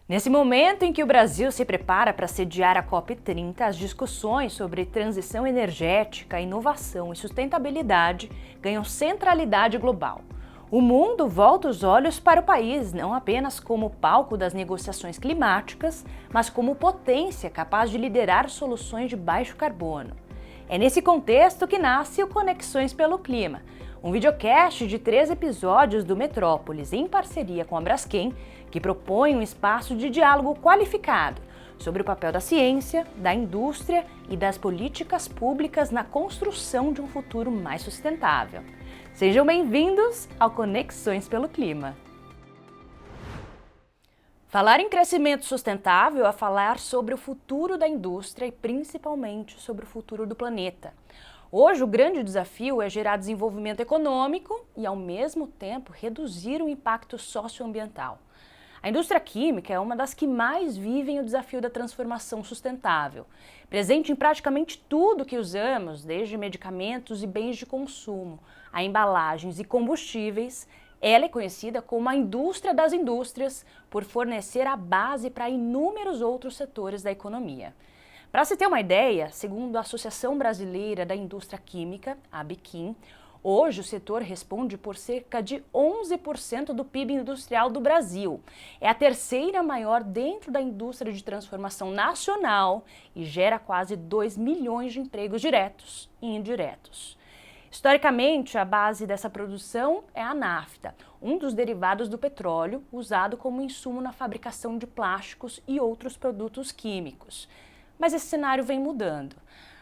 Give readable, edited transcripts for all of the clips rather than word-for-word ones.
Nesse momento em que o Brasil se prepara para sediar a COP30, as discussões sobre transição energética, inovação e sustentabilidade ganham centralidade global. O mundo volta os olhos para o país não apenas como palco das negociações climáticas, mas como potência capaz de liderar soluções de baixo carbono. É nesse contexto que nasce o Conexões pelo Clima, um videocast de 3 episódios do Metrópolis, em parceria com a Braskem, que propõe um espaço de diálogo qualificado sobre o papel da ciência, da indústria e das políticas públicas na construção de um futuro mais sustentável. Sejam bem-vindos ao Conexões pelo Clima. Falar em crescimento sustentável é falar sobre o futuro da indústria e principalmente sobre o futuro do planeta. Hoje, o grande desafio é gerar desenvolvimento econômico e, ao mesmo tempo, reduzir o impacto socioambiental. A indústria química é uma das que mais vivem o desafio da transformação sustentável. Presente em praticamente tudo que usamos, desde medicamentos e bens de consumo, a embalagens e combustíveis, ela é conhecida como a indústria das indústrias por fornecer a base para inúmeros outros setores da economia. Para se ter uma ideia, segundo a Associação Brasileira da Indústria Química, a ABQIM, hoje o setor responde por cerca de 11% do PIB industrial do Brasil. É a terceira maior dentro da indústria de transformação nacional e gera quase 2 milhões de empregos diretos e indiretos. Historicamente, a base dessa produção é a nafta, um dos derivados do petróleo usado como insumo na fabricação de plásticos e outros produtos químicos. Mas esse cenário vem mudando.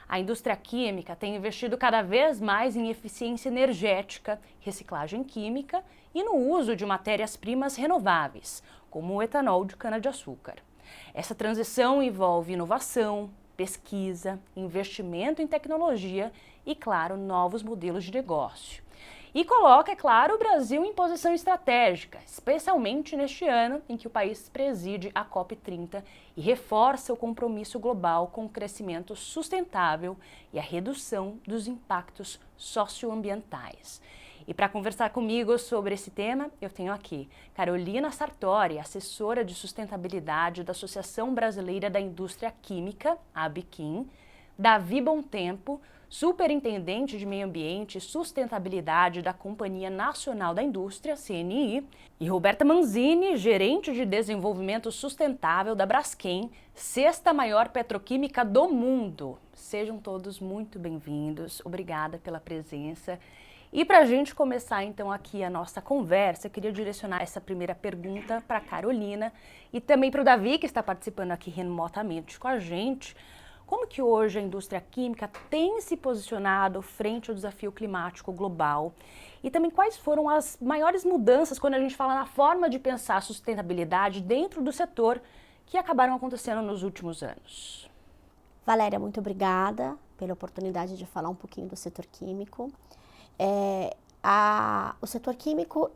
A indústria química tem investido cada vez mais em eficiência energética, reciclagem química e no uso de matérias-primas renováveis, como o etanol de cana-de-açúcar. Essa transição envolve inovação, pesquisa, investimento em tecnologia e, claro, novos modelos de negócio. E coloca, é claro, o Brasil em posição estratégica, especialmente neste ano em que o país preside a COP30 e reforça o compromisso global com o crescimento sustentável e a redução dos impactos socioambientais. E para conversar comigo sobre esse tema, eu tenho aqui Carolina Sartori, assessora de sustentabilidade da Associação Brasileira da Indústria Química, a ABQIM, Davi Bontempo, superintendente de Meio Ambiente e Sustentabilidade da Companhia Nacional da Indústria, CNI, e Roberta Manzini, gerente de desenvolvimento sustentável da Braskem, sexta maior petroquímica do mundo. Sejam todos muito bem-vindos, obrigada pela presença. E para a gente começar então aqui a nossa conversa, eu queria direcionar essa primeira pergunta para a Carolina e também para o Davi, que está participando aqui remotamente com a gente. Como que hoje a indústria química tem se posicionado frente ao desafio climático global? E também quais foram as maiores mudanças quando a gente fala na forma de pensar a sustentabilidade dentro do setor que acabaram acontecendo nos últimos anos? Valéria, muito obrigada pela oportunidade de falar um pouquinho do setor químico. O setor químico,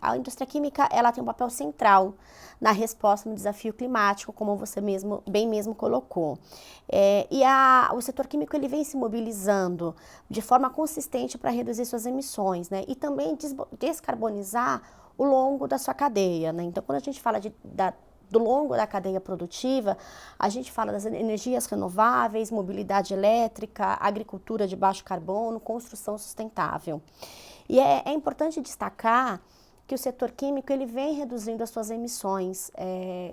a indústria química, ela tem um papel central na resposta no desafio climático, como você bem mesmo colocou. O setor químico, ele vem se mobilizando de forma consistente para reduzir suas emissões, né? E também descarbonizar o longo da sua cadeia, né? Então, quando a gente fala do longo da cadeia produtiva, a gente fala das energias renováveis, mobilidade elétrica, agricultura de baixo carbono, construção sustentável. E é importante destacar que o setor químico ele vem reduzindo as suas emissões.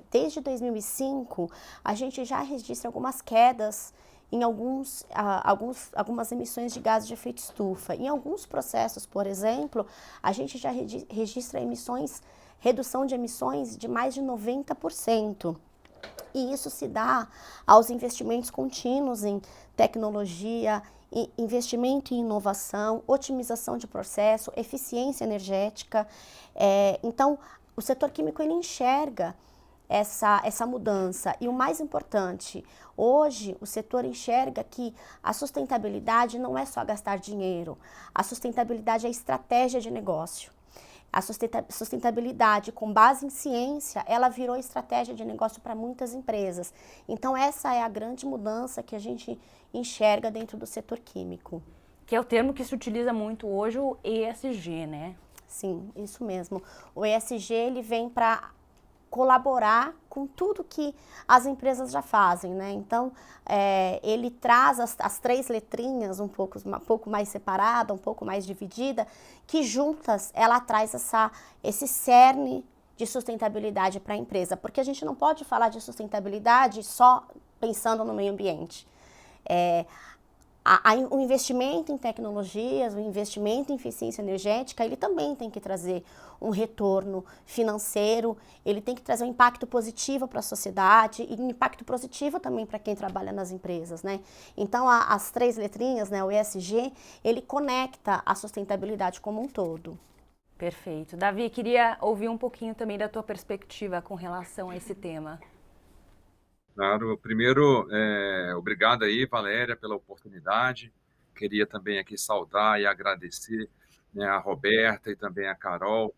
Desde 2005, a gente já registra algumas quedas em algumas emissões de gases de efeito estufa. Em alguns processos, por exemplo, a gente já registra redução de emissões de mais de 90%. E isso se dá aos investimentos contínuos em tecnologia, investimento em inovação, otimização de processo, eficiência energética. Então, o setor químico ele enxerga essa mudança. E o mais importante, hoje o setor enxerga que a sustentabilidade não é só gastar dinheiro, a sustentabilidade é estratégia de negócio. A sustentabilidade com base em ciência, ela virou estratégia de negócio para muitas empresas. Então, essa é a grande mudança que a gente enxerga dentro do setor químico. Que é o termo que se utiliza muito hoje, o ESG, né? Sim, isso mesmo. O ESG, ele vem para colaborar com tudo que as empresas já fazem, né? Então, ele traz as 3 letrinhas um pouco mais separada, um pouco mais dividida, que juntas ela traz esse cerne de sustentabilidade para a empresa, porque a gente não pode falar de sustentabilidade só pensando no meio ambiente. O investimento em tecnologias, o investimento em eficiência energética, ele também tem que trazer um retorno financeiro, ele tem que trazer um impacto positivo para a sociedade e um impacto positivo também para quem trabalha nas empresas, né? Então, as 3 letrinhas, né, o ESG, ele conecta a sustentabilidade como um todo. Perfeito. Davi, queria ouvir um pouquinho também da tua perspectiva com relação a esse tema. Claro, primeiro, obrigado aí, Valéria, pela oportunidade. Queria também aqui saudar e agradecer, né, a Roberta e também a Carol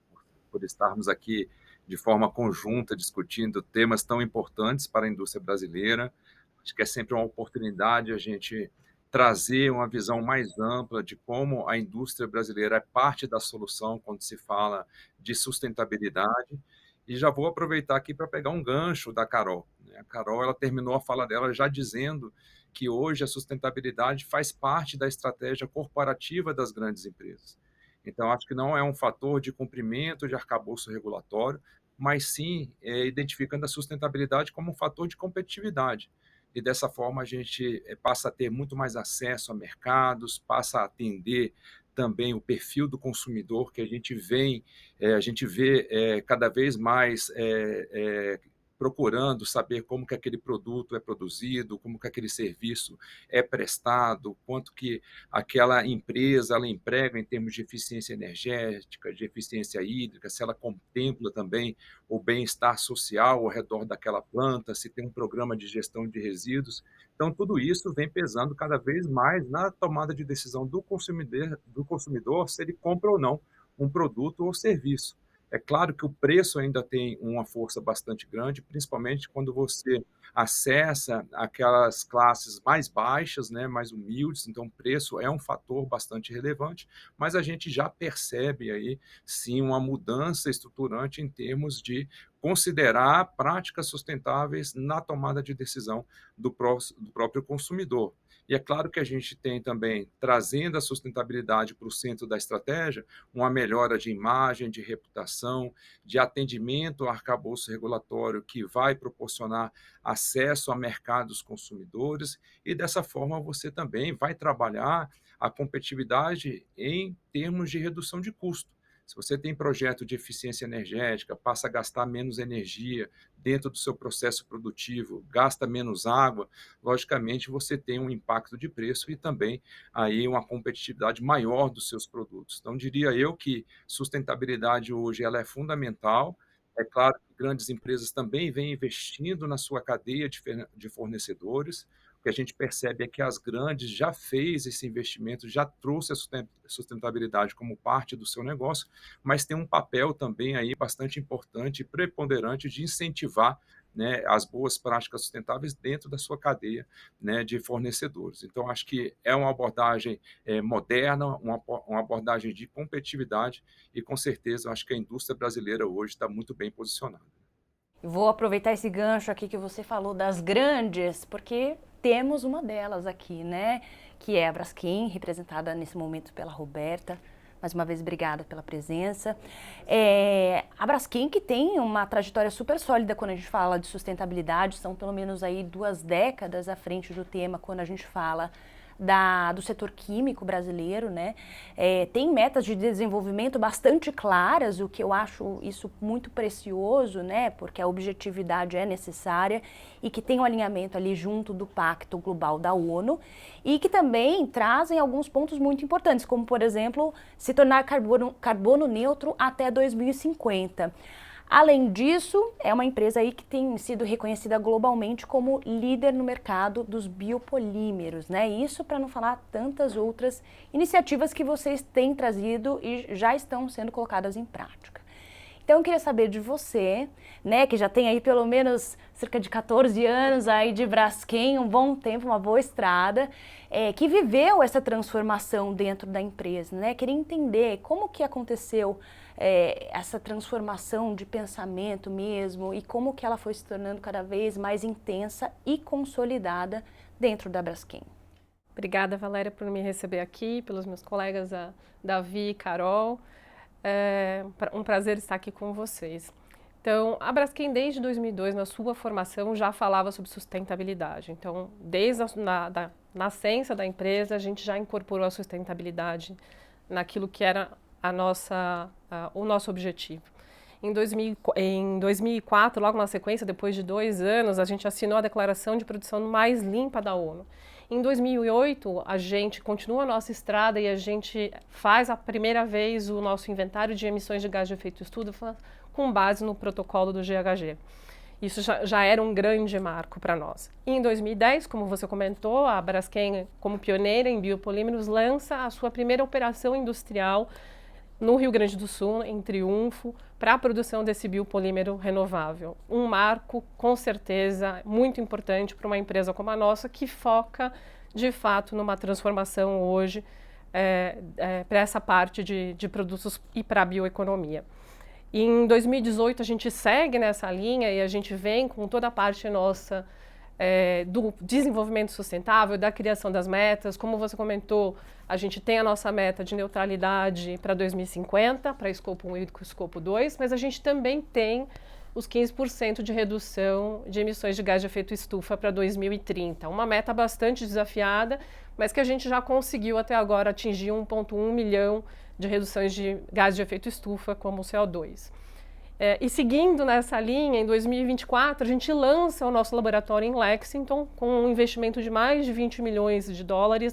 por estarmos aqui de forma conjunta discutindo temas tão importantes para a indústria brasileira. Acho que é sempre uma oportunidade a gente trazer uma visão mais ampla de como a indústria brasileira é parte da solução quando se fala de sustentabilidade. E já vou aproveitar aqui para pegar um gancho da Carol. A Carol, ela terminou a fala dela já dizendo que hoje a sustentabilidade faz parte da estratégia corporativa das grandes empresas. Então, acho que não é um fator de cumprimento de arcabouço regulatório, mas sim identificando a sustentabilidade como um fator de competitividade. E dessa forma a gente passa a ter muito mais acesso a mercados, passa a atender também o perfil do consumidor que a gente vê cada vez mais procurando saber como que aquele produto é produzido, como que aquele serviço é prestado, quanto que aquela empresa ela emprega em termos de eficiência energética, de eficiência hídrica, se ela contempla também o bem-estar social ao redor daquela planta, se tem um programa de gestão de resíduos. Então, tudo isso vem pesando cada vez mais na tomada de decisão do consumidor se ele compra ou não um produto ou serviço. É claro que o preço ainda tem uma força bastante grande, principalmente quando você acessa aquelas classes mais baixas, né, mais humildes, então o preço é um fator bastante relevante, mas a gente já percebe aí, sim, uma mudança estruturante em termos de considerar práticas sustentáveis na tomada de decisão do próprio consumidor. E é claro que a gente tem também, trazendo a sustentabilidade para o centro da estratégia, uma melhora de imagem, de reputação, de atendimento ao arcabouço regulatório que vai proporcionar acesso a mercados consumidores e dessa forma você também vai trabalhar a competitividade em termos de redução de custo. Se você tem projeto de eficiência energética, passa a gastar menos energia dentro do seu processo produtivo, gasta menos água, logicamente você tem um impacto de preço e também aí uma competitividade maior dos seus produtos. Então, diria eu que sustentabilidade hoje ela é fundamental. É claro que grandes empresas também vêm investindo na sua cadeia de fornecedores. O que a gente percebe é que as grandes já fez esse investimento, já trouxe a sustentabilidade como parte do seu negócio, mas tem um papel também aí bastante importante e preponderante de incentivar, né, as boas práticas sustentáveis dentro da sua cadeia, né, de fornecedores. Então, acho que é uma abordagem moderna, uma abordagem de competitividade e, com certeza, acho que a indústria brasileira hoje está muito bem posicionada. Vou aproveitar esse gancho aqui que você falou das grandes, porque temos uma delas aqui, né? Que é a Braskem, representada nesse momento pela Roberta. Mais uma vez, obrigada pela presença. A Braskem que tem uma trajetória super sólida quando a gente fala de sustentabilidade, são pelo menos aí 2 décadas à frente do tema quando a gente fala do setor químico brasileiro, né? Tem metas de desenvolvimento bastante claras, o que eu acho isso muito precioso, né? Porque a objetividade é necessária e que tem um alinhamento ali junto do Pacto Global da ONU e que também trazem alguns pontos muito importantes, como, por exemplo, se tornar carbono neutro até 2050. Além disso, é uma empresa aí que tem sido reconhecida globalmente como líder no mercado dos biopolímeros, né? Isso para não falar tantas outras iniciativas que vocês têm trazido e já estão sendo colocadas em prática. Então eu queria saber de você, né, que já tem aí pelo menos cerca de 14 anos aí de Braskem, um bom tempo, uma boa estrada, que viveu essa transformação dentro da empresa, né? Queria entender como que aconteceu essa transformação de pensamento mesmo e como que ela foi se tornando cada vez mais intensa e consolidada dentro da Braskem. Obrigada, Valéria, por me receber aqui, pelos meus colegas Davi e Carol. É um prazer estar aqui com vocês. Então, a Braskem, desde 2002, na sua formação, já falava sobre sustentabilidade. Então, desde a nascença da empresa, a gente já incorporou a sustentabilidade naquilo que era o nosso objetivo. Em 2004, logo na sequência, depois de 2 anos, a gente assinou a Declaração de Produção Mais Limpa da ONU. Em 2008, a gente continua a nossa estrada e a gente faz a primeira vez o nosso inventário de emissões de gás de efeito estufa com base no protocolo do GHG. Isso já era um grande marco para nós. E em 2010, como você comentou, a Braskem, como pioneira em biopolímeros, lança a sua primeira operação industrial no Rio Grande do Sul, em Triunfo, para a produção desse biopolímero renovável. Um marco, com certeza, muito importante para uma empresa como a nossa, que foca, de fato, numa transformação hoje para essa parte de produtos e para a bioeconomia. E em 2018, a gente segue nessa linha e a gente vem com toda a parte nossa do desenvolvimento sustentável, da criação das metas. Como você comentou, a gente tem a nossa meta de neutralidade para 2050, para escopo 1 e escopo 2, mas a gente também tem os 15% de redução de emissões de gás de efeito estufa para 2030. Uma meta bastante desafiada, mas que a gente já conseguiu até agora atingir 1,1 milhão de reduções de gás de efeito estufa, como o CO2. E seguindo nessa linha, em 2024, a gente lança o nosso laboratório em Lexington, com um investimento de mais de 20 milhões de dólares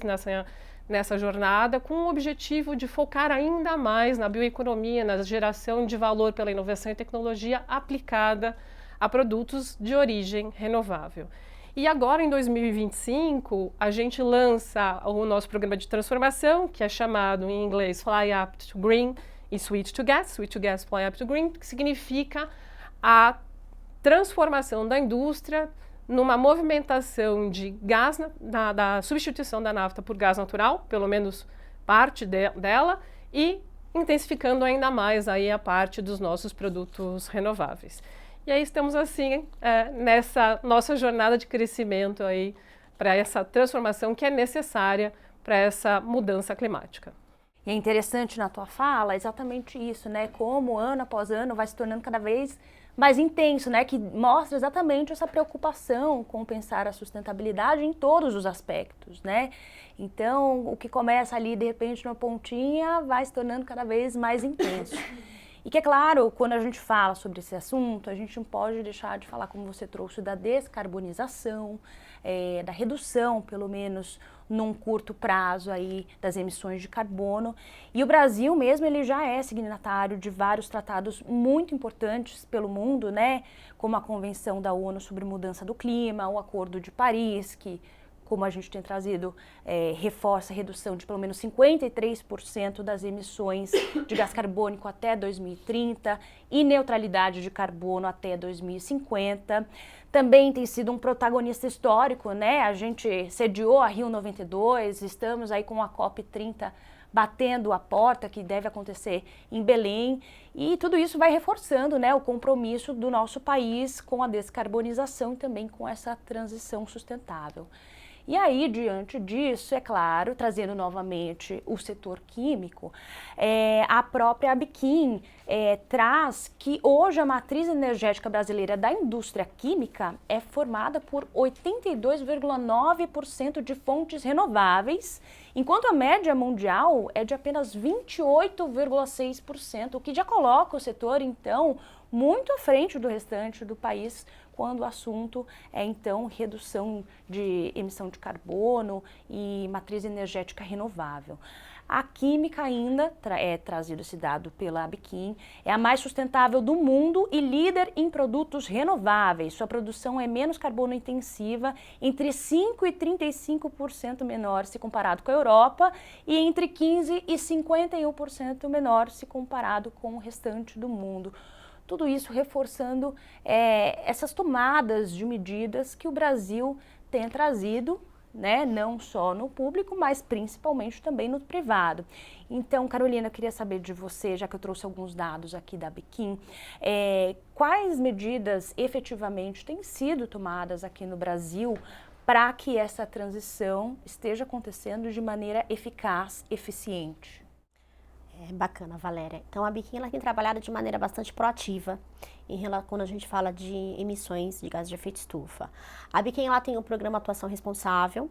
nessa jornada, com o objetivo de focar ainda mais na bioeconomia, na geração de valor pela inovação e tecnologia aplicada a produtos de origem renovável. E agora, em 2025, a gente lança o nosso programa de transformação, que é chamado em inglês Fly Up to Green e Switch to Gas, Fly Up to Green, que significa a transformação da indústria numa movimentação de gás, da substituição da nafta por gás natural, pelo menos parte dela, e intensificando ainda mais aí a parte dos nossos produtos renováveis. E aí estamos assim, nessa nossa jornada de crescimento aí para essa transformação que é necessária para essa mudança climática. E é interessante na tua fala exatamente isso, né? Como ano após ano vai se tornando cada vez mais intenso, né? Que mostra exatamente essa preocupação com pensar a sustentabilidade em todos os aspectos, né? Então, o que começa ali, de repente, numa pontinha, vai se tornando cada vez mais intenso. E que, é claro, quando a gente fala sobre esse assunto, a gente não pode deixar de falar, como você trouxe, da descarbonização, da redução, pelo menos num curto prazo aí, das emissões de carbono. E o Brasil mesmo, ele já é signatário de vários tratados muito importantes pelo mundo, né? Como a Convenção da ONU sobre Mudança do Clima, o Acordo de Paris, que, como a gente tem trazido, reforça a redução de pelo menos 53% das emissões de gás carbônico até 2030 e neutralidade de carbono até 2050. Também tem sido um protagonista histórico, né? A gente sediou a Rio 92, estamos aí com a COP30 batendo a porta, que deve acontecer em Belém, e tudo isso vai reforçando, né, o compromisso do nosso país com a descarbonização e também com essa transição sustentável. E aí, diante disso, é claro, trazendo novamente o setor químico, a própria Abiquim traz que hoje a matriz energética brasileira da indústria química é formada por 82,9% de fontes renováveis, enquanto a média mundial é de apenas 28,6%, o que já coloca o setor, então, muito à frente do restante do país, quando o assunto é, então, redução de emissão de carbono e matriz energética renovável. A química ainda, trazido esse dado pela Abiquim, é a mais sustentável do mundo e líder em produtos renováveis. Sua produção é menos carbono intensiva, entre 5% e 35% menor se comparado com a Europa e entre 15% e 51% menor se comparado com o restante do mundo. tudo isso reforçando essas tomadas de medidas que o Brasil tem trazido, né, não só no público, mas principalmente também no privado. Então, Carolina, eu queria saber de você, já que eu trouxe alguns dados aqui da Abiquim, quais medidas efetivamente têm sido tomadas aqui no Brasil para que essa transição esteja acontecendo de maneira eficaz, eficiente? Bacana, Valéria. Então, a Abiquim ela tem trabalhado de maneira bastante proativa quando a gente fala de emissões de gases de efeito estufa. A Abiquim ela tem o programa Atuação Responsável,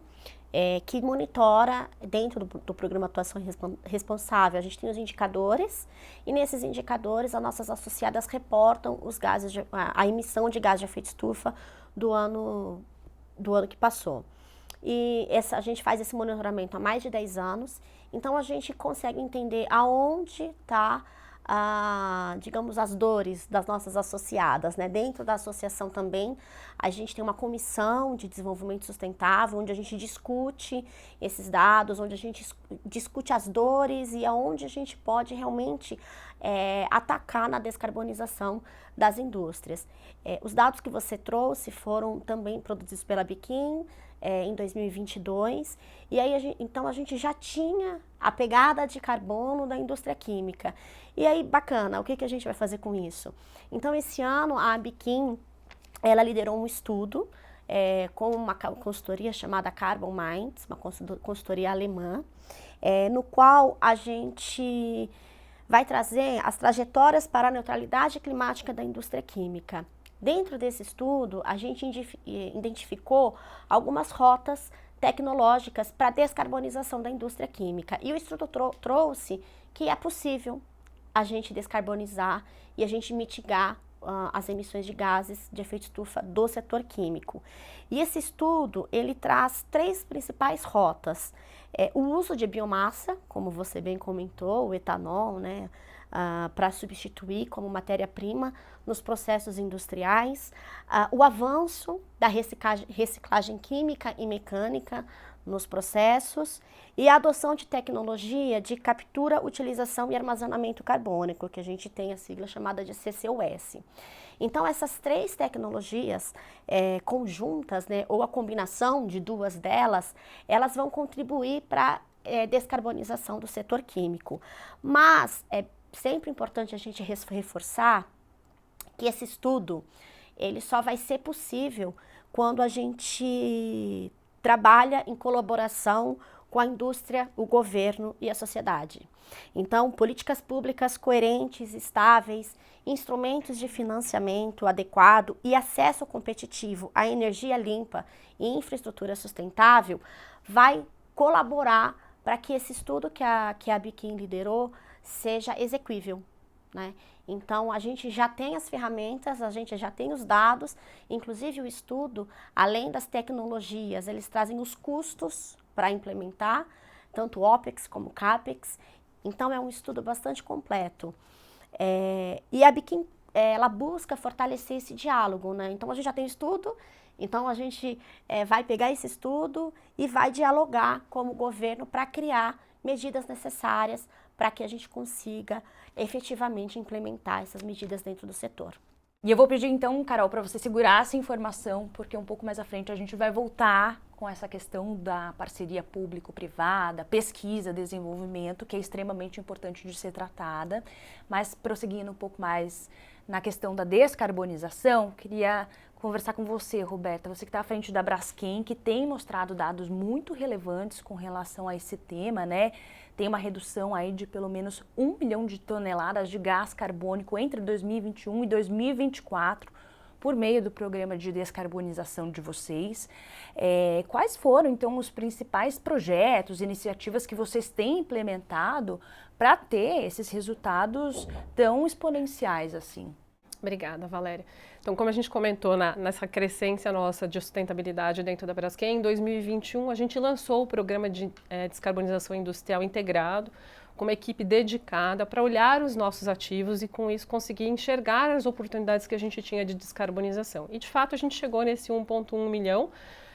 que monitora dentro do programa Atuação Responsável. A gente tem os indicadores e nesses indicadores as nossas associadas reportam a emissão de gases de efeito estufa do ano que passou. E a gente faz esse monitoramento há mais de 10 anos, então a gente consegue entender aonde está, digamos, as dores das nossas associadas, né? Dentro da associação também, a gente tem uma comissão de desenvolvimento sustentável, onde a gente discute esses dados, onde a gente discute as dores e aonde a gente pode realmente atacar na descarbonização das indústrias. Os dados que você trouxe foram também produzidos pela Abiquim, em 2022, e aí então a gente já tinha a pegada de carbono da indústria química. E aí, bacana, o que a gente vai fazer com isso? Então, esse ano, a Abiquim, ela liderou um estudo com uma consultoria chamada Carbon Minds, uma consultoria alemã, no qual a gente vai trazer as trajetórias para a neutralidade climática da indústria química. Dentro desse estudo, a gente identificou algumas rotas tecnológicas para a descarbonização da indústria química. E o estudo trouxe que é possível a gente descarbonizar e a gente mitigar as emissões de gases de efeito estufa do setor químico. E esse estudo, ele traz 3 principais rotas. O uso de biomassa, como você bem comentou, o etanol, né? Para substituir como matéria-prima nos processos industriais, o avanço da reciclagem química e mecânica nos processos e a adoção de tecnologia de captura, utilização e armazenamento carbônico, que a gente tem a sigla chamada de CCUS. Então, essas 3 tecnologias conjuntas, né, ou a combinação de 2 delas, elas vão contribuir para a descarbonização do setor químico. Mas é sempre importante a gente reforçar que esse estudo, ele só vai ser possível quando a gente trabalha em colaboração com a indústria, o governo e a sociedade. Então, políticas públicas coerentes, estáveis, instrumentos de financiamento adequado e acesso competitivo à energia limpa e infraestrutura sustentável vai colaborar para que esse estudo que a Abiquim liderou seja exequível, né? Então, a gente já tem as ferramentas, a gente já tem os dados, inclusive o estudo, além das tecnologias, eles trazem os custos para implementar, tanto OPEX como CAPEX, então é um estudo bastante completo. E a Abiquim, ela busca fortalecer esse diálogo, né? Então, a gente já tem estudo, então a gente vai pegar esse estudo e vai dialogar como governo para criar medidas necessárias para que a gente consiga efetivamente implementar essas medidas dentro do setor. E eu vou pedir então, Carol, para você segurar essa informação, porque um pouco mais à frente a gente vai voltar com essa questão da parceria público-privada, pesquisa, desenvolvimento, que é extremamente importante de ser tratada. Mas prosseguindo um pouco mais na questão da descarbonização, queria conversar com você, Roberta, você que está à frente da Braskem, que tem mostrado dados muito relevantes com relação a esse tema, né? Tem uma redução aí de pelo menos 1 milhão de toneladas de gás carbônico entre 2021 e 2024, por meio do programa de descarbonização de vocês. Quais foram, então, os principais projetos, iniciativas que vocês têm implementado para ter esses resultados tão exponenciais assim? Obrigada, Valéria. Então, como a gente comentou nessa crescência nossa de sustentabilidade dentro da Braskem, em 2021 a gente lançou o programa de descarbonização industrial integrado, com uma equipe dedicada para olhar os nossos ativos e com isso conseguir enxergar as oportunidades que a gente tinha de descarbonização. E de fato a gente chegou nesse 1,1 milhão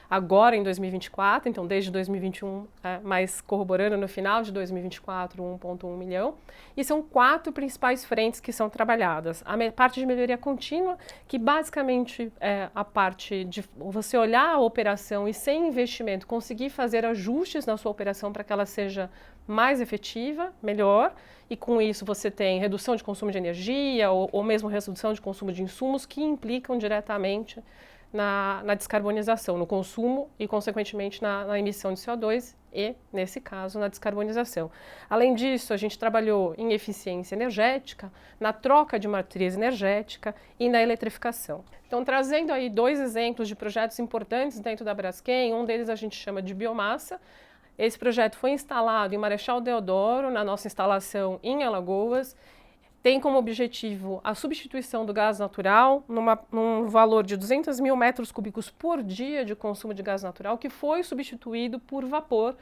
agora em 2024, então desde 2021, mas corroborando no final de 2024, 1,1 milhão. E são 4 principais frentes que são trabalhadas. A parte de melhoria contínua, que basicamente é a parte de você olhar a operação e sem investimento conseguir fazer ajustes na sua operação para que ela seja mais efetiva, melhor, e com isso você tem redução de consumo de energia ou mesmo redução de consumo de insumos que implicam diretamente na descarbonização, no consumo e, consequentemente, na emissão de CO2 e, nesse caso, na descarbonização. Além disso, a gente trabalhou em eficiência energética, na troca de matriz energética e na eletrificação. Então, trazendo aí 2 exemplos de projetos importantes dentro da Braskem, um deles a gente chama de biomassa. Esse projeto foi instalado em Marechal Deodoro, na nossa instalação em Alagoas. Tem como objetivo a substituição do gás natural num valor de 200 mil metros cúbicos por dia de consumo de gás natural, que foi substituído por vapor,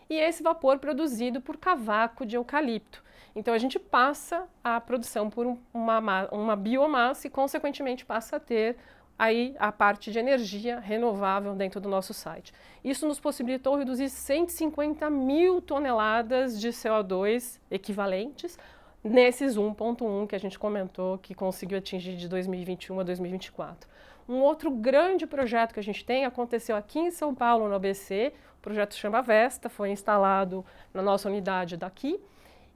e esse vapor produzido por cavaco de eucalipto. Então a gente passa a produção por uma biomassa e, consequentemente, passa a ter aí a parte de energia renovável dentro do nosso site. Isso nos possibilitou reduzir 150 mil toneladas de CO2 equivalentes nesses 1,1 que a gente comentou que conseguiu atingir de 2021 a 2024. Um outro grande projeto que a gente tem aconteceu aqui em São Paulo, no ABC, o projeto chama Vesta, foi instalado na nossa unidade daqui.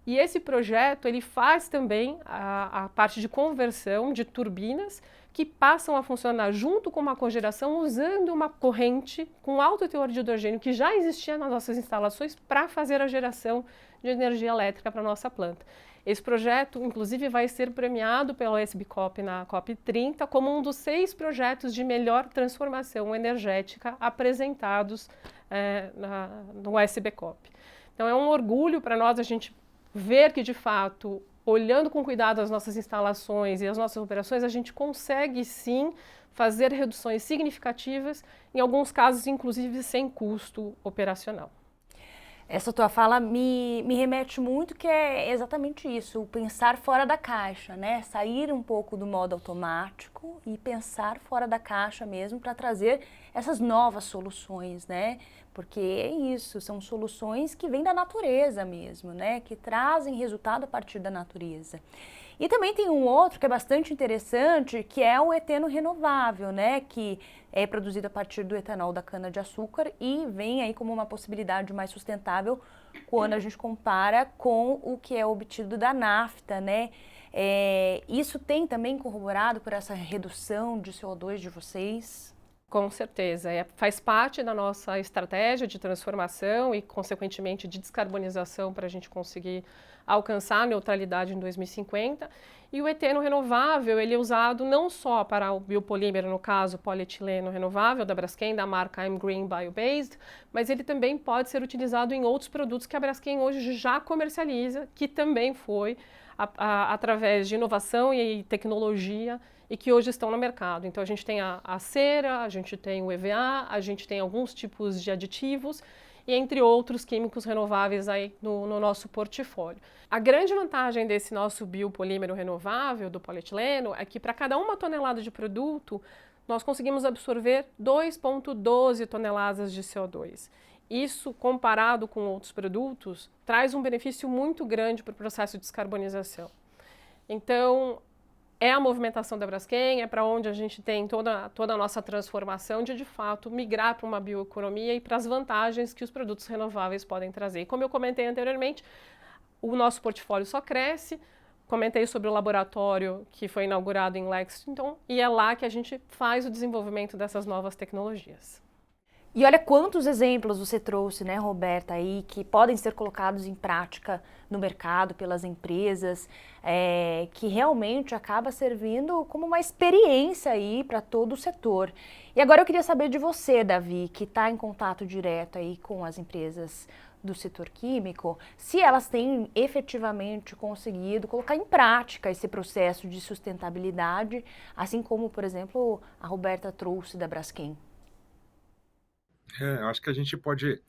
E esse projeto ele faz também a parte de conversão de turbinas que passam a funcionar junto com uma cogeração usando uma corrente com alto teor de hidrogênio que já existia nas nossas instalações para fazer a geração de energia elétrica para a nossa planta. Esse projeto, inclusive, vai ser premiado pela SBCOP na COP30 como um dos 6 projetos de melhor transformação energética apresentados no SBCOP. Então é um orgulho para nós a gente ver que, de fato, olhando com cuidado as nossas instalações e as nossas operações, a gente consegue, sim, fazer reduções significativas, em alguns casos, inclusive, sem custo operacional. Essa tua fala me remete muito que é exatamente isso, o pensar fora da caixa, né? Sair um pouco do modo automático e pensar fora da caixa mesmo para trazer essas novas soluções, né? Porque é isso, são soluções que vêm da natureza mesmo, né? Que trazem resultado a partir da natureza. E também tem um outro que é bastante interessante, que é o eteno renovável, né? Que é produzido a partir do etanol da cana-de-açúcar e vem aí como uma possibilidade mais sustentável quando a gente compara com o que é obtido da nafta, né? Isso tem também corroborado por essa redução de CO2 de vocês? Com certeza, faz parte da nossa estratégia de transformação e, consequentemente, de descarbonização para a gente conseguir alcançar a neutralidade em 2050. E o eteno renovável, ele é usado não só para o biopolímero, no caso, polietileno renovável da Braskem, da marca I'm Green Bio-Based, mas ele também pode ser utilizado em outros produtos que a Braskem hoje já comercializa, que também foi através de inovação e tecnologia e que hoje estão no mercado. Então a gente tem a cera, a gente tem o EVA, a gente tem alguns tipos de aditivos e entre outros químicos renováveis aí no nosso portfólio. A grande vantagem desse nosso biopolímero renovável, do polietileno, é que para cada 1 tonelada de produto, nós conseguimos absorver 2,12 toneladas de CO2. Isso, comparado com outros produtos, traz um benefício muito grande para o processo de descarbonização. Então, é a movimentação da Braskem, é para onde a gente tem toda a nossa transformação de fato, migrar para uma bioeconomia e para as vantagens que os produtos renováveis podem trazer. E como eu comentei anteriormente, o nosso portfólio só cresce. Comentei sobre o laboratório que foi inaugurado em Lexington e é lá que a gente faz o desenvolvimento dessas novas tecnologias. E olha quantos exemplos você trouxe, né, Roberta, aí, que podem ser colocados em prática no mercado pelas empresas, que realmente acaba servindo como uma experiência aí para todo o setor. E agora eu queria saber de você, Davi, que está em contato direto aí com as empresas do setor químico, se elas têm efetivamente conseguido colocar em prática esse processo de sustentabilidade, assim como, por exemplo, a Roberta trouxe da Braskem. Acho que a gente pode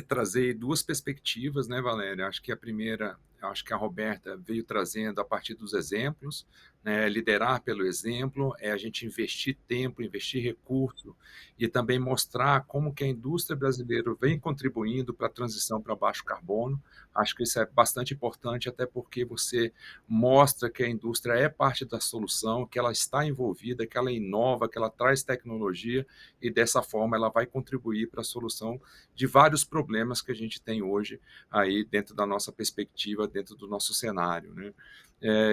trazer 2 perspectivas, né, Valéria? Acho que a primeira, acho que a Roberta veio trazendo a partir dos exemplos, né, liderar pelo exemplo, é a gente investir tempo, investir recurso e também mostrar como que a indústria brasileira vem contribuindo para a transição para baixo carbono. Acho que isso é bastante importante, até porque você mostra que a indústria é parte da solução, que ela está envolvida, que ela inova, que ela traz tecnologia e dessa forma ela vai contribuir para a solução de vários problemas que a gente tem hoje aí dentro da nossa perspectiva, dentro do nosso cenário, né?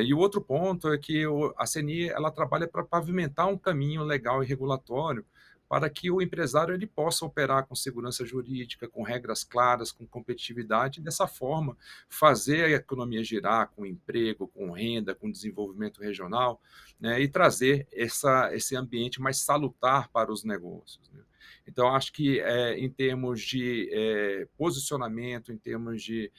E o outro ponto é que a CNI ela trabalha para pavimentar um caminho legal e regulatório para que o empresário ele possa operar com segurança jurídica, com regras claras, com competitividade, e dessa forma fazer a economia girar com emprego, com renda, com desenvolvimento regional, né, e trazer esse ambiente mais salutar para os negócios, né? Então, acho que em termos de posicionamento, em termos de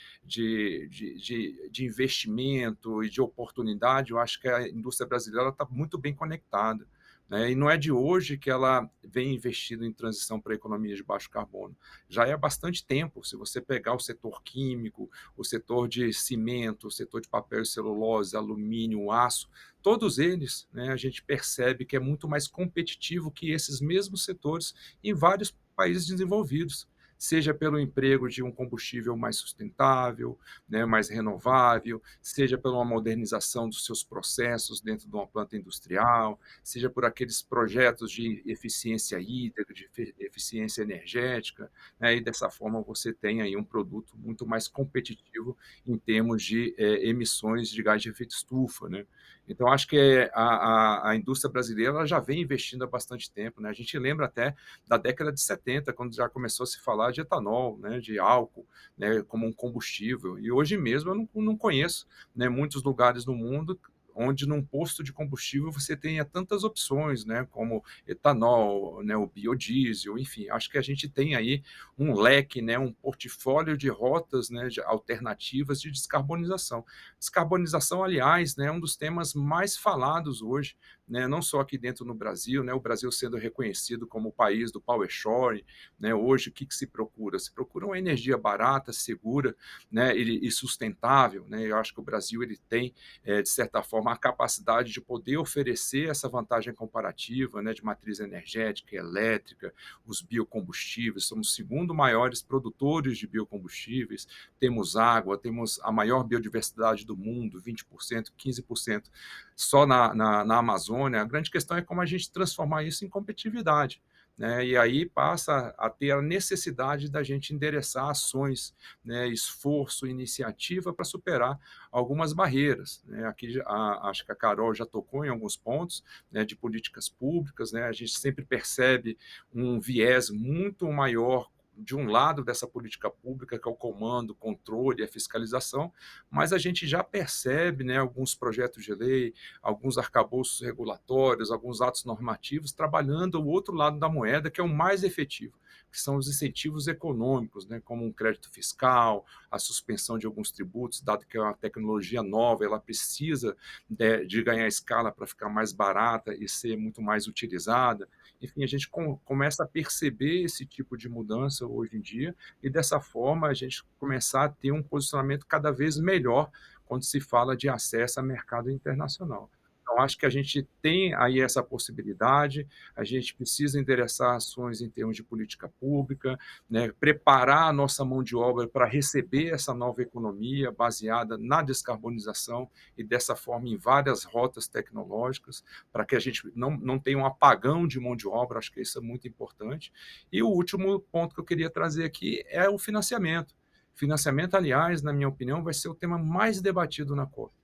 investimento e de oportunidade, eu acho que a indústria brasileira está muito bem conectada, né? E não é de hoje que ela vem investindo em transição para a economia de baixo carbono. Já é há bastante tempo. Se você pegar o setor químico, o setor de cimento, o setor de papel e celulose, alumínio, aço, todos eles, né, a gente percebe que é muito mais competitivo que esses mesmos setores em vários países desenvolvidos, seja pelo emprego de um combustível mais sustentável, né, mais renovável, seja pela uma modernização dos seus processos dentro de uma planta industrial, seja por aqueles projetos de eficiência hídrica, de eficiência energética, né, e dessa forma você tem aí um produto muito mais competitivo em termos de emissões de gás de efeito estufa, né? Então, acho que a indústria brasileira ela já vem investindo há bastante tempo, né? A gente lembra até da década de 70, quando já começou a se falar de etanol, né, de álcool, né, como um combustível. E hoje mesmo eu não conheço, né, muitos lugares no mundo onde num posto de combustível você tenha tantas opções, né, como etanol, né, o biodiesel, enfim, acho que a gente tem aí um leque, né, um portfólio de rotas, né, de alternativas de descarbonização. Descarbonização, aliás, né, é um dos temas mais falados hoje, né, não só aqui dentro no Brasil, né, o Brasil sendo reconhecido como o país do power shoring, né, hoje o que se procura? Se procura uma energia barata, segura, né, e sustentável, né, eu acho que o Brasil ele tem, de certa forma, a capacidade de poder oferecer essa vantagem comparativa, né, de matriz energética, elétrica, os biocombustíveis, somos os segundo maiores produtores de biocombustíveis, temos água, temos a maior biodiversidade do mundo, 20%, 15% só na Amazônia. A grande questão é como a gente transformar isso em competitividade, né? E aí passa a ter a necessidade da gente endereçar ações, né, esforço, iniciativa para superar algumas barreiras, né? Aqui acho que a Carol já tocou em alguns pontos, né, de políticas públicas, né? A gente sempre percebe um viés muito maior de um lado dessa política pública, que é o comando, o controle e a fiscalização, mas a gente já percebe, né, alguns projetos de lei, alguns arcabouços regulatórios, alguns atos normativos trabalhando o outro lado da moeda, que é o mais efetivo, que são os incentivos econômicos, né, como um crédito fiscal, a suspensão de alguns tributos, dado que é uma tecnologia nova, ela precisa de ganhar escala para ficar mais barata e ser muito mais utilizada. Enfim, a gente começa a perceber esse tipo de mudança hoje em dia e, dessa forma, a gente começar a ter um posicionamento cada vez melhor quando se fala de acesso a mercado internacional. Então, acho que a gente tem aí essa possibilidade, a gente precisa endereçar ações em termos de política pública, né, preparar a nossa mão de obra para receber essa nova economia baseada na descarbonização e, dessa forma, em várias rotas tecnológicas, para que a gente não tenha um apagão de mão de obra, acho que isso é muito importante. E o último ponto que eu queria trazer aqui é o financiamento. Financiamento, aliás, na minha opinião, vai ser o tema mais debatido na COP.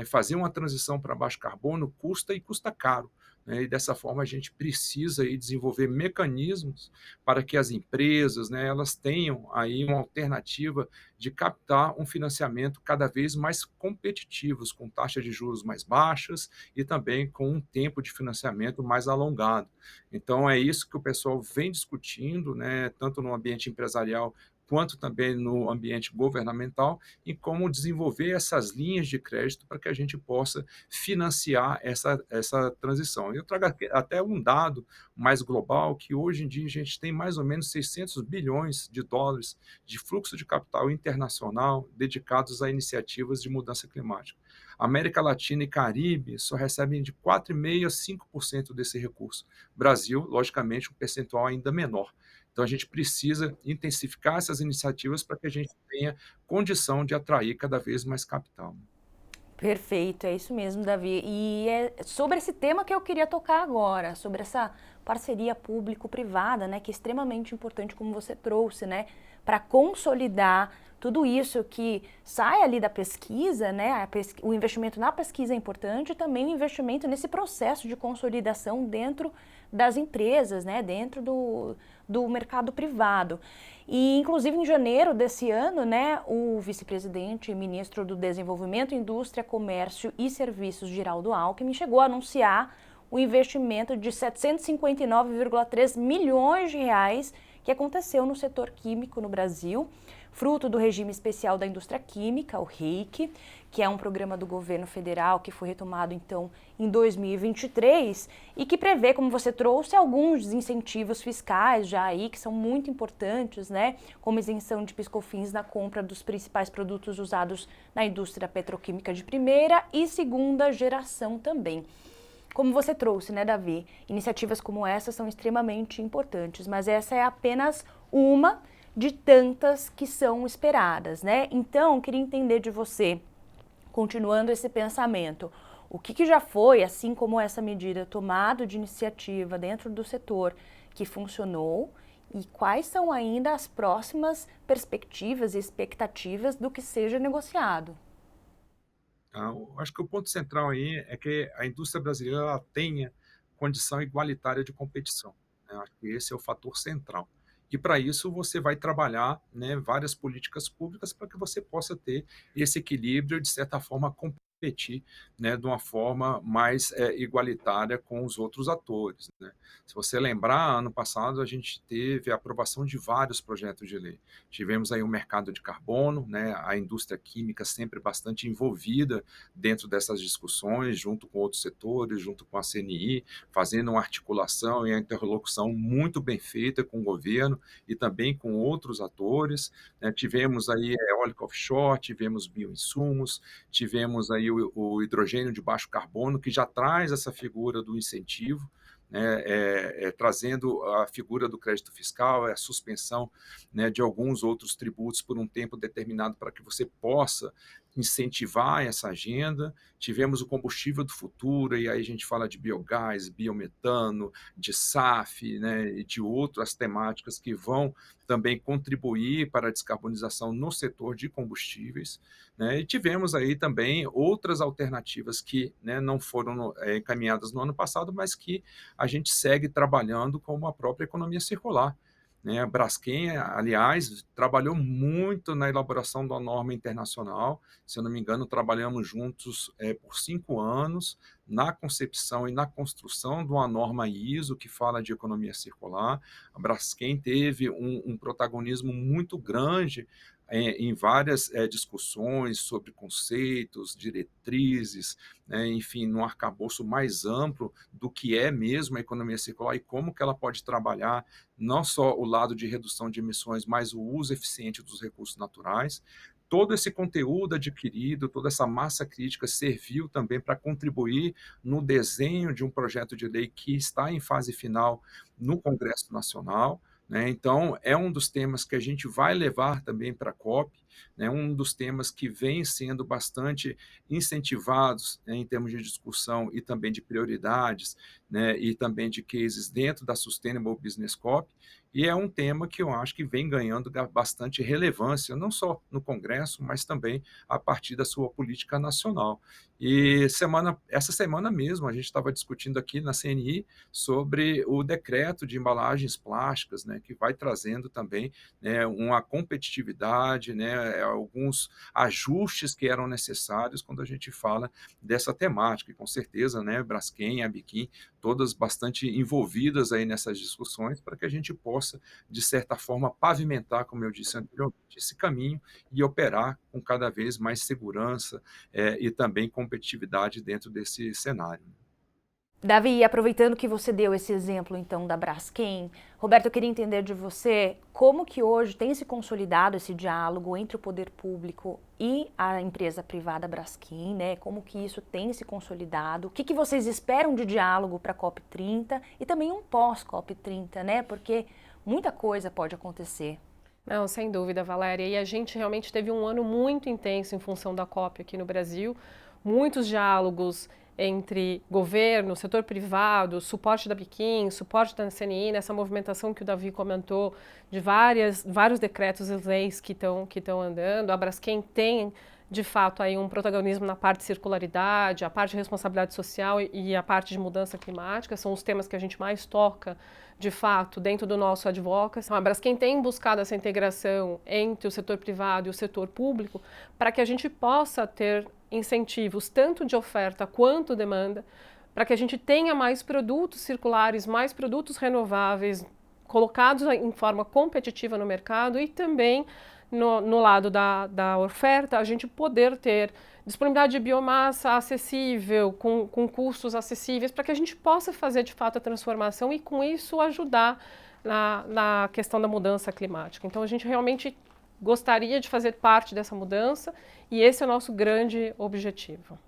Fazer uma transição para baixo carbono custa e custa caro, né? E dessa forma a gente precisa aí desenvolver mecanismos para que as empresas, né, elas tenham aí uma alternativa de captar um financiamento cada vez mais competitivos, com taxas de juros mais baixas e também com um tempo de financiamento mais alongado. Então é isso que o pessoal vem discutindo, né, tanto no ambiente empresarial quanto também no ambiente governamental, em como desenvolver essas linhas de crédito para que a gente possa financiar essa transição. Eu trago até um dado mais global, que hoje em dia a gente tem mais ou menos 600 bilhões de dólares de fluxo de capital internacional dedicados a iniciativas de mudança climática. A América Latina e Caribe só recebem de 4,5% a 5% desse recurso. Brasil, logicamente, um percentual ainda menor. Então, a gente precisa intensificar essas iniciativas para que a gente tenha condição de atrair cada vez mais capital. Perfeito, é isso mesmo, Davi. E é sobre esse tema que eu queria tocar agora, sobre essa parceria público-privada, né, que é extremamente importante, como você trouxe, né, para consolidar tudo isso que sai ali da pesquisa, né, o investimento na pesquisa é importante, e também o investimento nesse processo de consolidação dentro das empresas, né, dentro do mercado privado. E, inclusive, em janeiro desse ano, né, o vice-presidente e ministro do Desenvolvimento, Indústria, Comércio e Serviços, Geraldo Alckmin, chegou a anunciar o investimento de 759,3 milhões de reais que aconteceu no setor químico no Brasil, fruto do regime especial da indústria química, o REIQ, que é um programa do governo federal que foi retomado, então, em 2023 e que prevê, como você trouxe, alguns incentivos fiscais já aí, que são muito importantes, né? Como isenção de piscofins na compra dos principais produtos usados na indústria petroquímica de primeira e segunda geração também. Como você trouxe, né, Davi? Iniciativas como essa são extremamente importantes, mas essa é apenas uma de tantas que são esperadas, né? Então, queria entender de você, continuando esse pensamento, o que já foi, assim como essa medida, tomado de iniciativa dentro do setor que funcionou e quais são ainda as próximas perspectivas e expectativas do que seja negociado. Eu acho que o ponto central aí é que a indústria brasileira ela tenha condição igualitária de competição, né? Acho que esse é o fator central. E para isso você vai trabalhar, né, várias políticas públicas para que você possa ter esse equilíbrio, de certa forma, competir, né, de uma forma mais igualitária com os outros atores, né? Se você lembrar, ano passado a gente teve a aprovação de vários projetos de lei. Tivemos aí o mercado de carbono, né, a indústria química sempre bastante envolvida dentro dessas discussões, junto com outros setores, junto com a CNI, fazendo uma articulação e a interlocução muito bem feita com o governo e também com outros atores, né? Tivemos aí eólica offshore, tivemos bioinsumos, tivemos aí o hidrogênio de baixo carbono, que já traz essa figura do incentivo, né, trazendo a figura do crédito fiscal, a suspensão, né, de alguns outros tributos por um tempo determinado para que você possa incentivar essa agenda. Tivemos o combustível do futuro, e aí a gente fala de biogás, biometano, de SAF, né, e de outras temáticas que vão também contribuir para a descarbonização no setor de combustíveis, né, e tivemos aí também outras alternativas que, né, não foram encaminhadas no ano passado, mas que a gente segue trabalhando, como a própria economia circular, né? A Braskem, aliás, trabalhou muito na elaboração da norma internacional. Se eu não me engano, trabalhamos juntos por 5 anos na concepção e na construção de uma norma ISO que fala de economia circular. A Braskem teve um protagonismo muito grande em várias discussões sobre conceitos, diretrizes, né, enfim, num arcabouço mais amplo do que é mesmo a economia circular e como que ela pode trabalhar não só o lado de redução de emissões, mas o uso eficiente dos recursos naturais. Todo esse conteúdo adquirido, toda essa massa crítica serviu também para contribuir no desenho de um projeto de lei que está em fase final no Congresso Nacional, né? Então, é um dos temas que a gente vai levar também para a COP, né? Um dos temas que vem sendo bastante incentivados, né, em termos de discussão e também de prioridades, né, e também de cases dentro da Sustainable Business COP, e é um tema que eu acho que vem ganhando bastante relevância, não só no Congresso, mas também a partir da sua política nacional. E essa semana mesmo, a gente estava discutindo aqui na CNI sobre o decreto de embalagens plásticas, né, que vai trazendo também, né, uma competitividade, né, alguns ajustes que eram necessários quando a gente fala dessa temática. E com certeza, né, Braskem, Abiquim, todas bastante envolvidas aí nessas discussões para que a gente possa, de certa forma, pavimentar, como eu disse anteriormente, esse caminho e operar com cada vez mais segurança e também competitividade dentro desse cenário. Davi, aproveitando que você deu esse exemplo então da Braskem, Roberto, eu queria entender de você como que hoje tem se consolidado esse diálogo entre o poder público e a empresa privada Braskem, né? Como que isso tem se consolidado? O que que vocês esperam de diálogo para a COP30 e também um pós-COP30, né? Porque muita coisa pode acontecer. Não, sem dúvida, Valéria. E a gente realmente teve um ano muito intenso em função da COP aqui no Brasil. Muitos diálogos entre governo, setor privado, suporte da Biquim, suporte da CNI, nessa movimentação que o Davi comentou, de vários decretos e leis que estão andando. A Braskem tem, de fato, aí um protagonismo na parte de circularidade, a parte de responsabilidade social e a parte de mudança climática, são os temas que a gente mais toca, de fato, dentro do nosso advocacy. A Braskem tem buscado essa integração entre o setor privado e o setor público para que a gente possa ter incentivos tanto de oferta quanto demanda, para que a gente tenha mais produtos circulares, mais produtos renováveis colocados em forma competitiva no mercado e também no lado da oferta a gente poder ter disponibilidade de biomassa acessível, com custos acessíveis, para que a gente possa fazer de fato a transformação e com isso ajudar na questão da mudança climática. Então a gente realmente gostaria de fazer parte dessa mudança e esse é o nosso grande objetivo.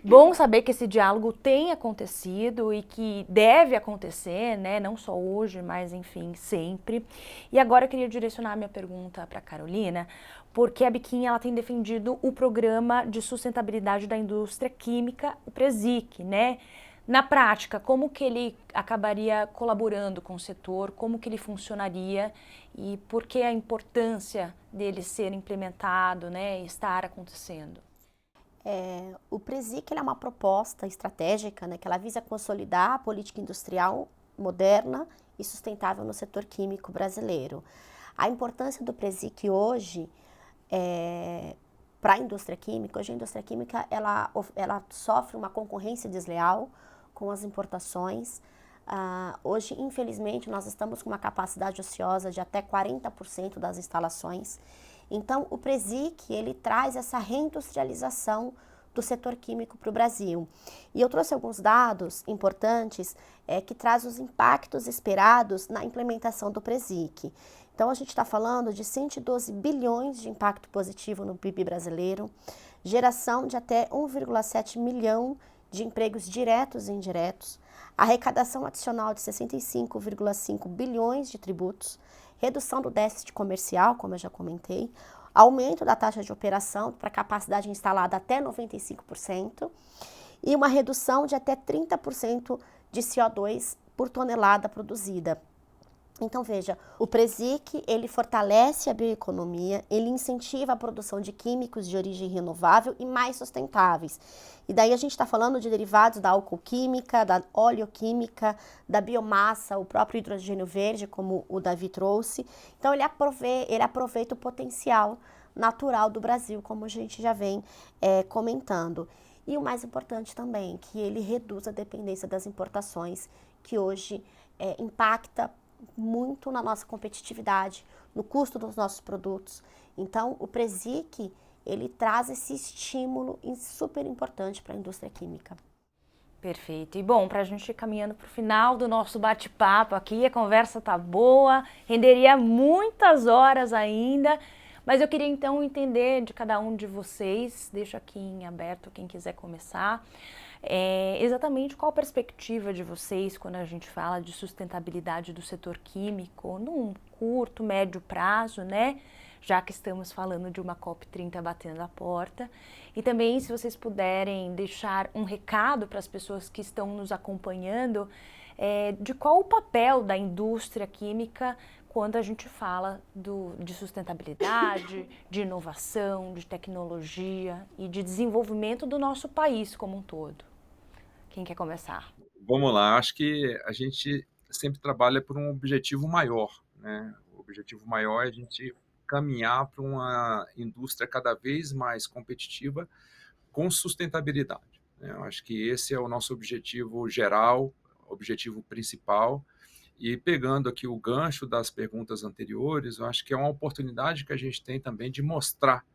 Bom saber que esse diálogo tem acontecido e que deve acontecer, né? Não só hoje, mas enfim, sempre. E agora eu queria direcionar a minha pergunta para a Carolina, porque a Biquim ela tem defendido o programa de sustentabilidade da indústria química, o PRESIQ, né? Na prática, como que ele acabaria colaborando com o setor, como que ele funcionaria e por que a importância dele ser implementado, né, e estar acontecendo? O PRESIQ é uma proposta estratégica, né, que ela visa consolidar a política industrial moderna e sustentável no setor químico brasileiro. A importância do PRESIQ hoje para a indústria química, hoje a indústria química ela sofre uma concorrência desleal com as importações. Hoje, infelizmente, nós estamos com uma capacidade ociosa de até 40% das instalações. Então, o PRESIQ, ele traz essa reindustrialização do setor químico para o Brasil. E eu trouxe alguns dados importantes que trazem os impactos esperados na implementação do PRESIQ. Então, a gente está falando de 112 bilhões de impacto positivo no PIB brasileiro, geração de até 1,7 milhão de empregos diretos e indiretos, arrecadação adicional de 65,5 bilhões de tributos, redução do déficit comercial, como eu já comentei, aumento da taxa de operação para capacidade instalada até 95% e uma redução de até 30% de CO2 por tonelada produzida. Então, veja, o PRESIQ, ele fortalece a bioeconomia, ele incentiva a produção de químicos de origem renovável e mais sustentáveis. E daí a gente está falando de derivados da alcoquímica, da oleoquímica, da biomassa, o próprio hidrogênio verde, como o Davi trouxe. Então, ele aproveita o potencial natural do Brasil, como a gente já vem comentando. E o mais importante também, que ele reduz a dependência das importações, que hoje impacta muito na nossa competitividade, no custo dos nossos produtos. Então, o PRESIQ, ele traz esse estímulo super importante para a indústria química. Perfeito. E bom, para a gente ir caminhando para o final do nosso bate-papo aqui, a conversa tá boa, renderia muitas horas ainda, mas eu queria então entender de cada um de vocês, deixo aqui em aberto quem quiser começar, exatamente qual a perspectiva de vocês quando a gente fala de sustentabilidade do setor químico num curto, médio prazo, né? Já que estamos falando de uma COP30 batendo a porta. E também, se vocês puderem deixar um recado para as pessoas que estão nos acompanhando, de qual o papel da indústria química quando a gente fala de sustentabilidade, de inovação, de tecnologia e de desenvolvimento do nosso país como um todo. Quem quer começar? Vamos lá, acho que a gente sempre trabalha por um objetivo maior, né? O objetivo maior é a gente caminhar para uma indústria cada vez mais competitiva com sustentabilidade, né? Eu acho que esse é o nosso objetivo geral, objetivo principal. E pegando aqui o gancho das perguntas anteriores, eu acho que é uma oportunidade que a gente tem também de mostrar,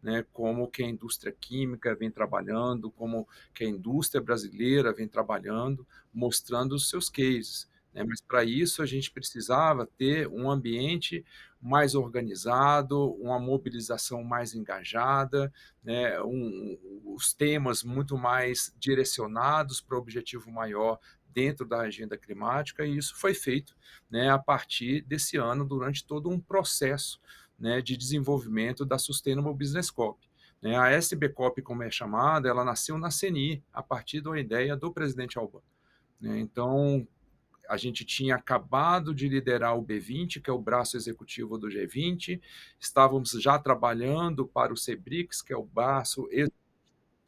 né, como que a indústria química vem trabalhando, como que a indústria brasileira vem trabalhando, mostrando os seus cases, né? Mas para isso a gente precisava ter um ambiente mais organizado, uma mobilização mais engajada, né, os temas muito mais direcionados para o objetivo maior dentro da agenda climática, e isso foi feito, né, a partir desse ano, durante todo um processo, né, de desenvolvimento da Sustainable Business Corp, né? A SB Corp, como é chamada, ela nasceu na CNI, a partir de uma ideia do presidente Albán, né? Então, a gente tinha acabado de liderar o B20, que é o braço executivo do G20, estávamos já trabalhando para o CBRICS, que é o braço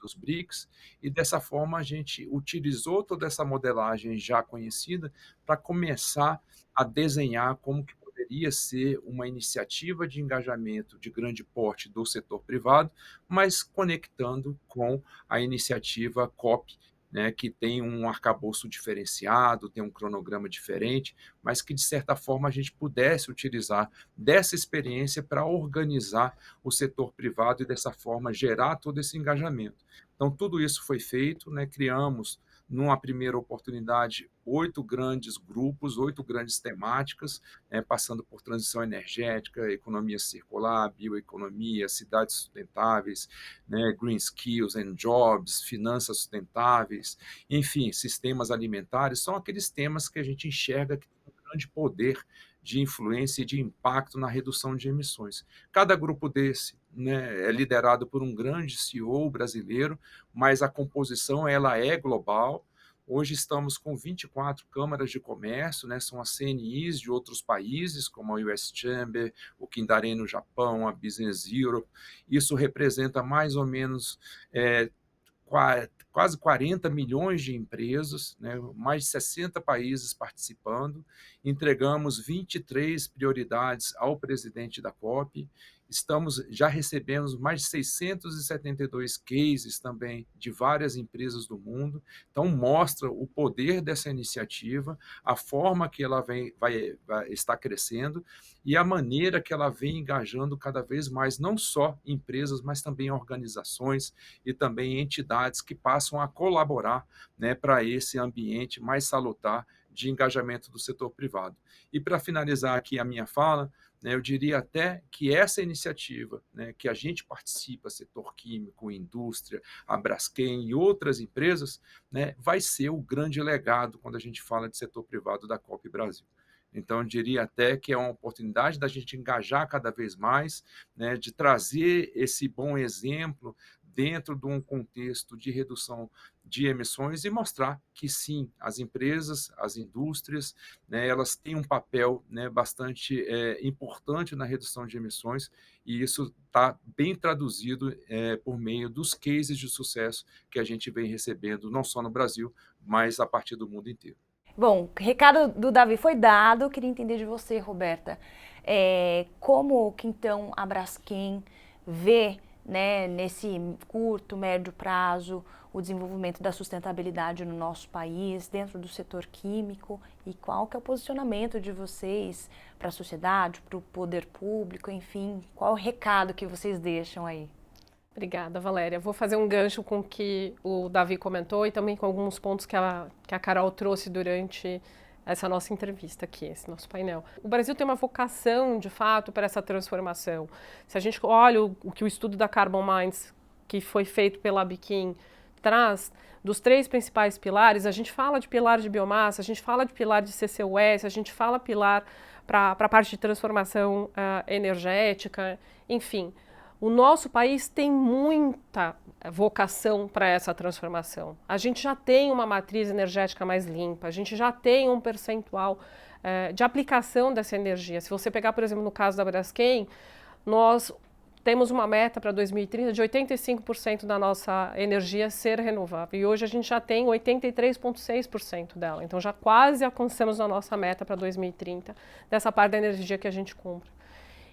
dos BRICS, e dessa forma a gente utilizou toda essa modelagem já conhecida para começar a desenhar como que poderia ser uma iniciativa de engajamento de grande porte do setor privado, mas conectando com a iniciativa COP, né, que tem um arcabouço diferenciado, tem um cronograma diferente, mas que, de certa forma, a gente pudesse utilizar dessa experiência para organizar o setor privado e, dessa forma, gerar todo esse engajamento. Então, tudo isso foi feito, né? Criamos, numa primeira oportunidade, 8 grandes grupos, 8 grandes temáticas, né? Passando por transição energética, economia circular, bioeconomia, cidades sustentáveis, né? Green Skills and Jobs, finanças sustentáveis, enfim, sistemas alimentares, são aqueles temas que a gente enxerga que tem um grande poder de influência e de impacto na redução de emissões. Cada grupo desse, né, é liderado por um grande CEO brasileiro, mas a composição ela é global. Hoje estamos com 24 câmaras de comércio, né, são as CNIs de outros países, como a US Chamber, o Kindaré no Japão, a Business Europe. Isso representa mais ou menos quase 40 milhões de empresas, né, mais de 60 países participando. Entregamos 23 prioridades ao presidente da COP. Já recebemos mais de 672 cases também de várias empresas do mundo. Então, mostra o poder dessa iniciativa, a forma que ela vai estar crescendo e a maneira que ela vem engajando cada vez mais, não só empresas, mas também organizações e também entidades que passam a colaborar, né, para esse ambiente mais salutar de engajamento do setor privado. E para finalizar aqui a minha fala, né, eu diria até que essa iniciativa, né, que a gente participa, setor químico, indústria, a Braskem e outras empresas, né, vai ser o grande legado quando a gente fala de setor privado da COP Brasil. Então, eu diria até que é uma oportunidade da gente engajar cada vez mais, né, de trazer esse bom exemplo dentro de um contexto de redução de emissões e mostrar que sim, as empresas, as indústrias, né, elas têm um papel, né, bastante importante na redução de emissões, e isso está bem traduzido por meio dos cases de sucesso que a gente vem recebendo, não só no Brasil, mas a partir do mundo inteiro. Bom, o recado do Davi foi dado, eu queria entender de você, Roberta, como que então a Braskem vê, né, nesse curto, médio prazo, o desenvolvimento da sustentabilidade no nosso país, dentro do setor químico, e qual que é o posicionamento de vocês para a sociedade, para o poder público, enfim, qual é o recado que vocês deixam aí? Obrigada, Valéria. Vou fazer um gancho com o que o Davi comentou e também com alguns pontos que a Carol trouxe durante essa nossa entrevista aqui, esse nosso painel. O Brasil tem uma vocação, de fato, para essa transformação. Se a gente olha o que o estudo da Carbon Minds, que foi feito pela Abiquim, traz, dos 3 principais pilares, a gente fala de pilar de biomassa, a gente fala de pilar de CCUS, a gente fala pilar para a parte de transformação energética, enfim. O nosso país tem muita vocação para essa transformação. A gente já tem uma matriz energética mais limpa, a gente já tem um percentual de aplicação dessa energia. Se você pegar, por exemplo, no caso da Braskem, nós temos uma meta para 2030 de 85% da nossa energia ser renovável. E hoje a gente já tem 83,6% dela. Então já quase alcançamos a nossa meta para 2030, dessa parte da energia que a gente compra.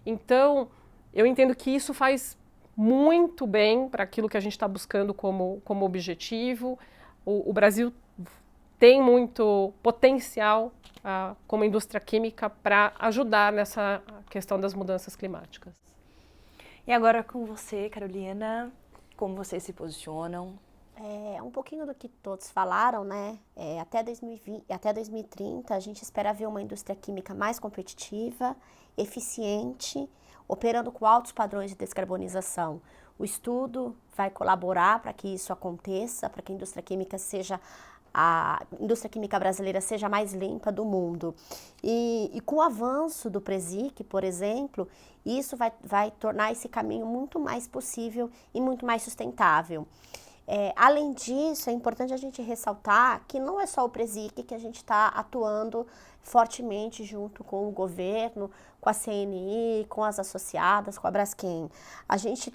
Então, eu entendo que isso faz muito bem para aquilo que a gente está buscando como objetivo. O Brasil tem muito potencial como indústria química para ajudar nessa questão das mudanças climáticas. E agora com você, Carolina, como vocês se posicionam? Um pouquinho do que todos falaram, né? Até 2020, até 2030, a gente espera ver uma indústria química mais competitiva, eficiente, operando com altos padrões de descarbonização. O estudo vai colaborar para que isso aconteça, para que a indústria química brasileira seja a mais limpa do mundo. E com o avanço do PRESIQ, por exemplo, isso vai tornar esse caminho muito mais possível e muito mais sustentável. Além disso, é importante a gente ressaltar que não é só o PRESIQ que a gente está atuando fortemente junto com o governo, com a CNI, com as associadas, com a Braskem. A gente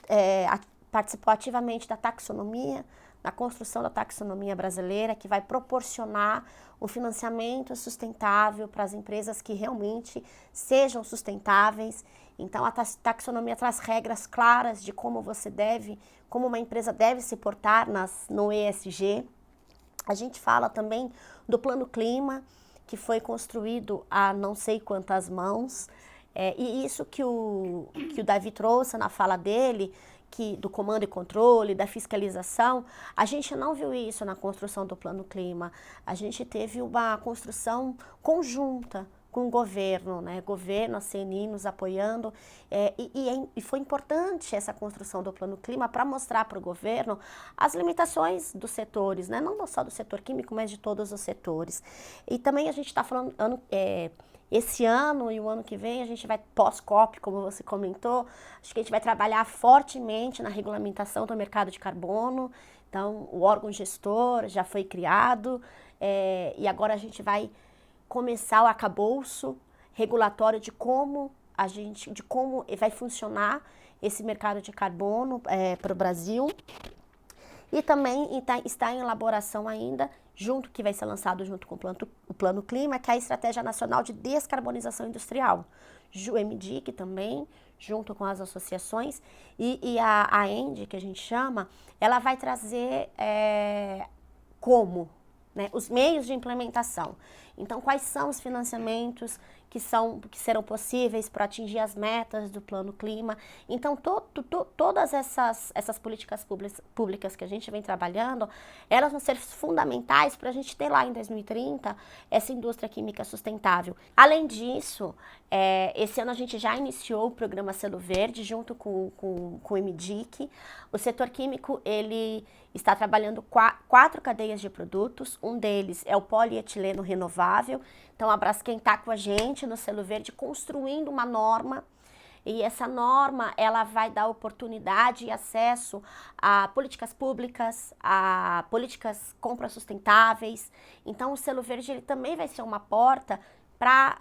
participou ativamente da taxonomia, na construção da taxonomia brasileira, que vai proporcionar um financiamento sustentável para as empresas que realmente sejam sustentáveis. Então, a taxonomia traz regras claras de como uma empresa deve se portar no ESG. A gente fala também do Plano Clima, que foi construído a não sei quantas mãos, e isso que o Davi trouxe na fala dele, do comando e controle, da fiscalização, a gente não viu isso na construção do Plano Clima. A gente teve uma construção conjunta com o governo, né? Governo, a CNI nos apoiando, e foi importante essa construção do Plano Clima para mostrar para o governo as limitações dos setores, né? Não só do setor químico, mas de todos os setores. E também a gente está falando, esse ano e o ano que vem, a gente vai, pós-COP, como você comentou, acho que a gente vai trabalhar fortemente na regulamentação do mercado de carbono. Então, o órgão gestor já foi criado, e agora a gente vai começar o arcabouço regulatório de como vai funcionar esse mercado de carbono para o Brasil. E também está em elaboração ainda, que vai ser lançado junto com o Plano Clima, que é a Estratégia Nacional de Descarbonização Industrial. O MDIC também, junto com as associações, e a ENDE, que a gente chama, ela vai trazer os meios de implementação. Então, quais são os financiamentos que serão possíveis para atingir as metas do Plano Clima? Então, todas essas políticas públicas que a gente vem trabalhando, elas vão ser fundamentais para a gente ter lá em 2030 essa indústria química sustentável. Além disso, esse ano a gente já iniciou o programa Selo Verde junto com o MDIC. O setor químico, ele está trabalhando 4 cadeias de produtos, um deles é o polietileno renovável. Então, a Braskem está com a gente no Selo Verde construindo uma norma, e essa norma ela vai dar oportunidade e acesso a políticas públicas, a políticas compras sustentáveis. Então, o Selo Verde ele também vai ser uma porta para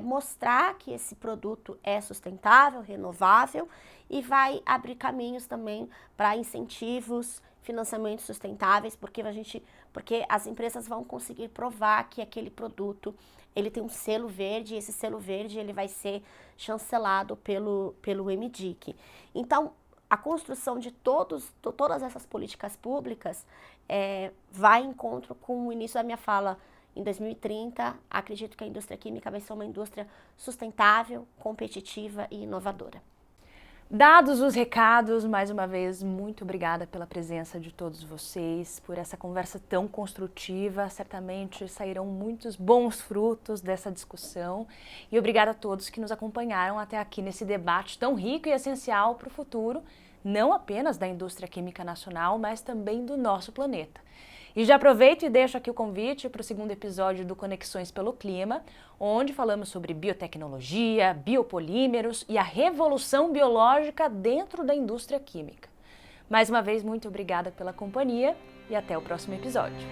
mostrar que esse produto é sustentável, renovável, e vai abrir caminhos também para incentivos, financiamentos sustentáveis, porque as empresas vão conseguir provar que aquele produto ele tem um selo verde, e esse selo verde ele vai ser chancelado pelo MDIC. Então, a construção de todas essas políticas públicas vai em encontro com o início da minha fala. Em 2030, acredito que a indústria química vai ser uma indústria sustentável, competitiva e inovadora. Dados os recados, mais uma vez, muito obrigada pela presença de todos vocês, por essa conversa tão construtiva. Certamente sairão muitos bons frutos dessa discussão. E obrigada a todos que nos acompanharam até aqui nesse debate tão rico e essencial para o futuro, não apenas da indústria química nacional, mas também do nosso planeta. E já aproveito e deixo aqui o convite para o 2º episódio do Conexões pelo Clima, onde falamos sobre biotecnologia, biopolímeros e a revolução biológica dentro da indústria química. Mais uma vez, muito obrigada pela companhia e até o próximo episódio.